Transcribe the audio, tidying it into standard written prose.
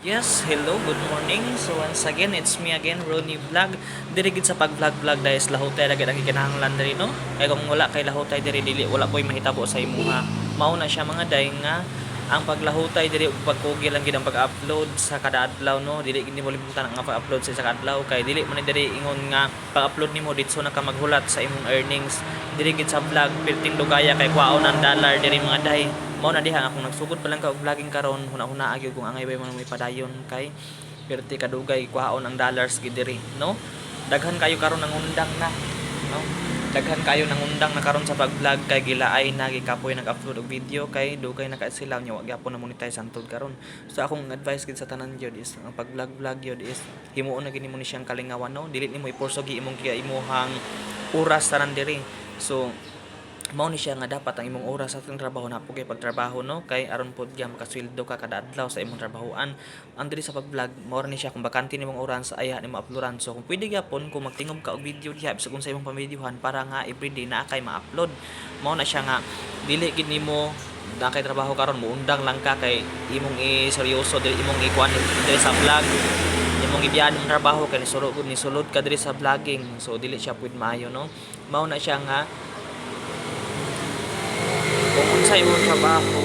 Yes, hello, good morning. So once again, it's me again, Ronnie Vlog. Diri gid sa pag-vlog dahil sa lahutay ra gid ang gikinahanglan diri no. Kay kung wala kay lahutay diri dili wala koy mahitabo sa imuha. Mao na siya mga day nga ang paglahutay diri ug pagkugi lang gid ang pag-upload sa kada adlaw no. Dili gid nimo limutan ang pag-upload sa kada adlaw kay dili man diri ingon nga pag-upload nimo ditso na ka maghulat sa imong earnings. Diri gid sa vlog perting dugaya kay kwaon ang dollar diri mga day. Mao na diha akong nagsugod pa lang ka og vlogging karon huna-huna gyud kung angay bay man may padayon kay perti kadugay kwaon ang dollars gid diri no. Daghan kayo karon ng undang na no. Daghan kayo ng undang na karon sa pag-vlog kay gilaay na gikapoy nag-upload og video kay dugay na kaisilaw nya wa gyapon na monetize antod karon. So akong advice gid sa tanan gyud is ang pag-vlog gyud is himuon na gid nimo ni siyang kalingawan no. Dili nimo iporsogi imong imuhang oras tanan diri. So mao ni siya nga dapat ang imong oras sa atong trabaho na pugay pagtrabaho no kay aron pod gyud makasweldo ka kada adlaw sa imong trabahoan. Ang diri sa pag-vlog mao ni siya kung bakante nimong oras sa aya nimo uploadan. So kung pwede gyapon kung magtingob ka og video diha bisag unsa imong pamidyohan para nga everyday naa kay ma-upload. Mao na siya nga dili gid nimo na kay trabaho karon muundang lang ka kay imong seryoso dili imong ikuan diri sa vlog imong ibiyan ang trabaho kay nisulod ka diri sa vlogging. So dili siya pud maayo no. Mao na siya nga kung unsa imong trabaho